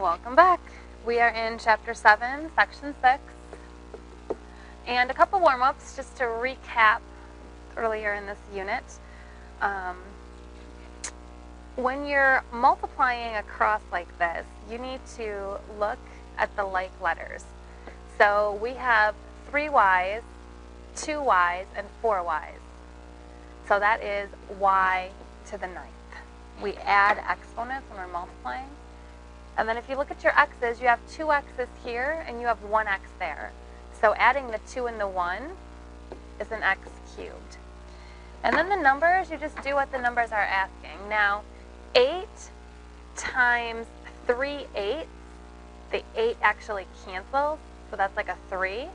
Welcome back. We are in Chapter 7, Section 6. And a couple warm-ups just to recap earlier in this unit. When you're multiplying across like this, you need to look at the like letters. So we have 3y's, 2y's, and 4y's. So that is y to the 9th. We add exponents when we're multiplying. And then if you look at your x's, you have 2 x's here and you have 1 x there. So adding the 2 and the 1 is an x cubed. And then the numbers, you just do what the numbers are asking. Now, 8 times 3/8, the 8 actually cancels, so that's like a 3.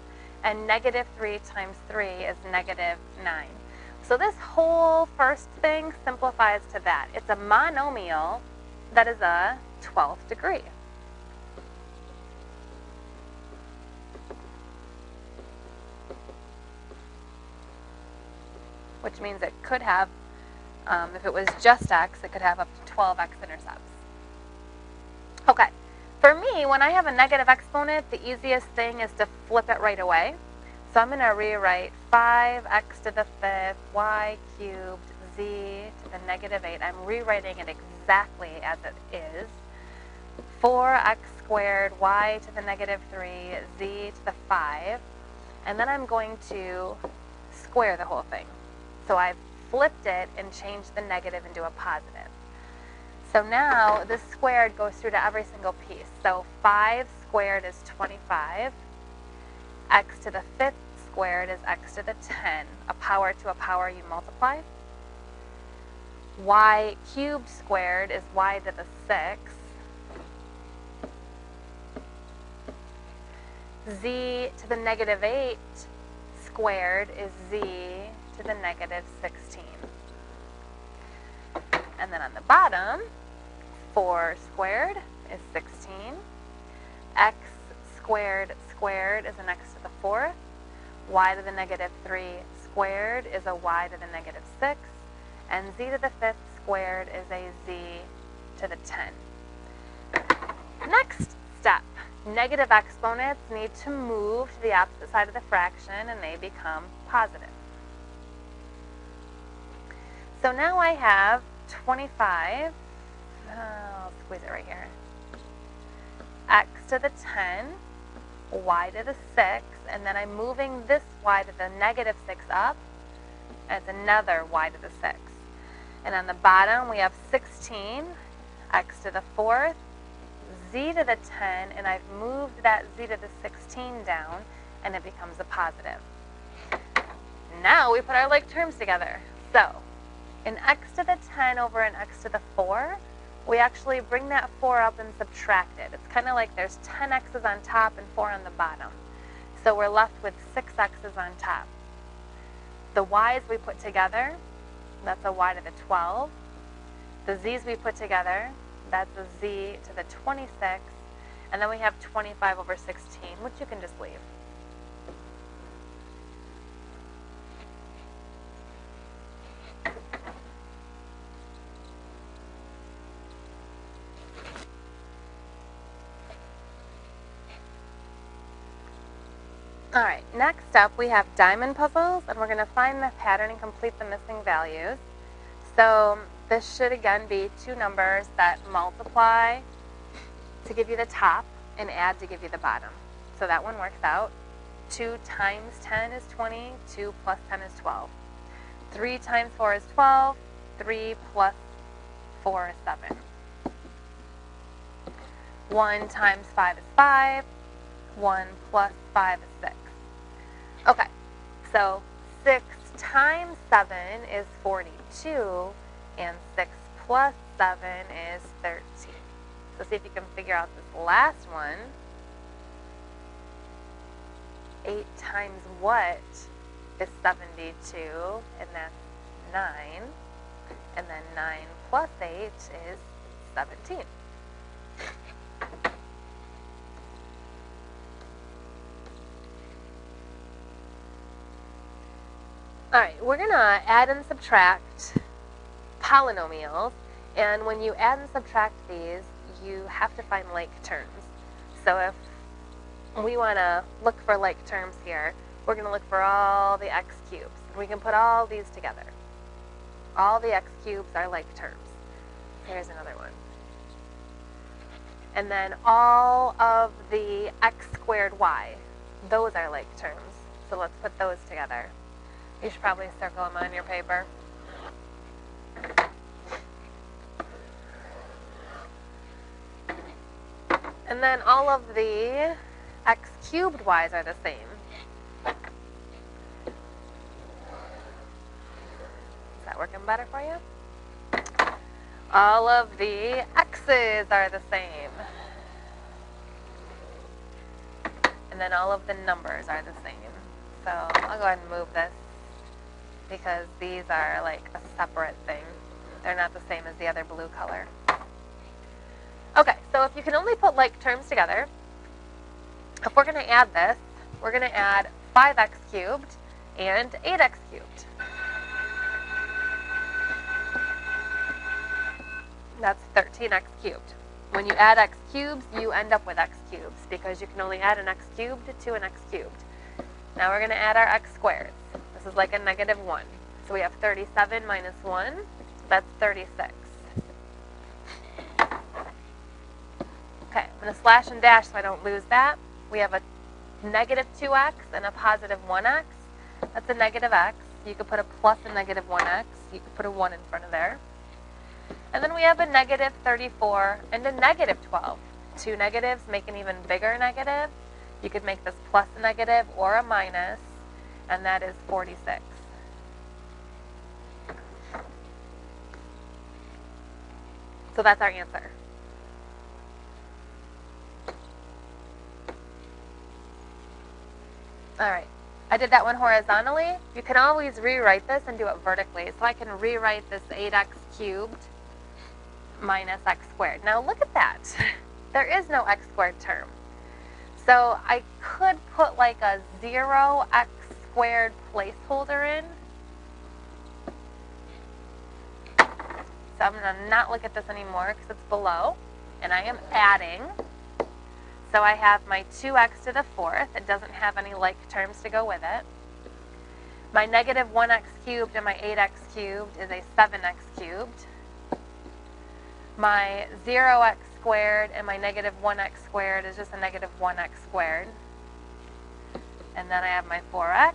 And negative 3 times 3 is negative 9. So this whole first thing simplifies to that. It's a monomial that is a 12th degree. Which means it could have, if it was just x, it could have up to 12 x-intercepts. Okay, for me, when I have a negative exponent, the easiest thing is to flip it right away. So I'm going to rewrite 5x to the 5th, y cubed, z to the negative 8. I'm rewriting it exactly as it is. 4x squared, y to the negative 3, z to the 5. And then I'm going to square the whole thing. So I've flipped it and changed the negative into a positive. So now this squared goes through to every single piece. So 5 squared is 25. X to the 5th squared is x to the 10. A power to a power you multiply. Y cubed squared is y to the 6. Z to the negative 8 squared is z to the negative 16. And then on the bottom, 4 squared is 16. X squared squared is an x to the 4th. Y to the negative 3 squared is a y to the negative 6. And z to the 5th squared is a z to the 10. Next step. Negative exponents need to move to the opposite side of the fraction and they become positive. So now I have 25, I'll squeeze it right here, x to the 10, y to the 6, and then I'm moving this y to the negative 6 up, and it's another y to the 6. And on the bottom we have 16, x to the 4th, z to the 10, and I've moved that z to the 16 down, and it becomes a positive. Now we put our like terms together. So, in x to the 10 over an x to the 4, we actually bring that 4 up and subtract it. It's kind of like there's 10 x's on top and 4 on the bottom. So we're left with 6 x's on top. The y's we put together, that's a y to the 12. The z's we put together, that's a z to the 26. And then we have 25 over 16, which you can just leave. All right, next up we have diamond puzzles, and we're going to find the pattern and complete the missing values. So this should again be 2 numbers that multiply to give you the top and add to give you the bottom. So that one works out. 2 times 10 is 20, 2 plus 10 is 12. 3 times 4 is 12, 3 plus 4 is 7. 1 times 5 is 5, 1 plus 5 is 6. Okay, so 6 times 7 is 42, and 6 plus 7 is 13. So see if you can figure out this last one. 8 times what is 72, and that's 9. And then 9 plus 8 is 17. All right, we're going to add and subtract polynomials, and when you add and subtract these, you have to find like terms. So if we want to look for like terms here, we're going to look for all the x cubes. And we can put all these together. All the x cubes are like terms. Here's another one. And then all of the x squared y, those are like terms. So let's put those together. You should probably circle them on your paper. And then all of the x cubed y's are the same. Is that working better for you? All of the x's are the same. And then all of the numbers are the same. So I'll go ahead and move this because these are like a separate thing. They're not the same as the other blue color. Okay, so if you can only put like terms together, if we're going to add this, we're going to add 5x cubed and 8x cubed. That's 13x cubed. When you add x cubes, you end up with x cubes because you can only add an x cubed to an x cubed. Now we're going to add our x squareds. This is like a negative 1. So we have 37 minus 1. That's 36. Okay, I'm going to slash and dash so I don't lose that. We have a negative 2x and a positive 1x. That's a negative x. You could put a plus a negative 1x. You could put a 1 in front of there. And then we have a negative 34 and a negative 12. Two negatives make an even bigger negative. You could make this plus a negative or a minus, and that is 46. So that's our answer. All right, I did that one horizontally. You can always rewrite this and do it vertically. So I can rewrite this 8x cubed minus x squared. Now look at that. There is no x squared term. So I could put like a 0x squared placeholder in. So I'm going to not look at this anymore because it's below. And I am adding. So I have my 2x to the 4th. It doesn't have any like terms to go with it. My negative 1x cubed and my 8x cubed is a 7x cubed. My 0x squared and my negative 1x squared is just a negative 1x squared. And then I have my 4x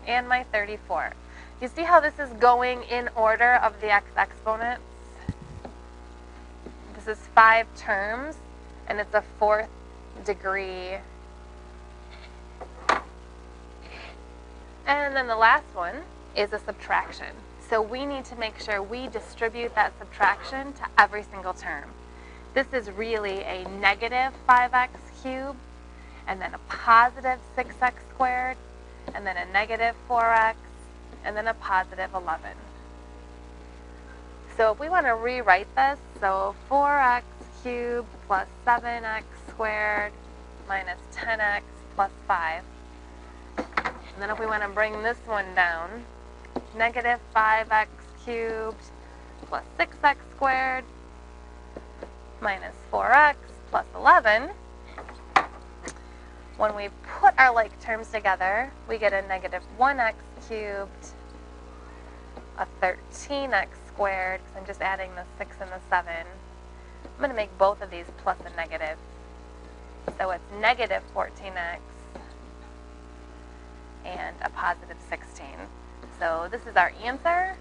and my 34. You see how this is going in order of the x exponents? This is 5 terms, and it's a 4th degree. And then the last one is a subtraction. So we need to make sure we distribute that subtraction to every single term. This is really a negative 5x cubed, and then a positive 6x squared, and then a negative 4x, and then a positive 11. So if we want to rewrite this, so 4x cubed plus 7x squared minus 10x plus 5. And then if we want to bring this one down, negative 5x cubed plus 6x squared minus 4x plus 11. When we put our like terms together, we get a negative 1x cubed, a 13x squared, because I'm just adding the 6 and the 7. I'm going to make both of these plus a negative. So it's negative 14x and a positive 16. So this is our answer.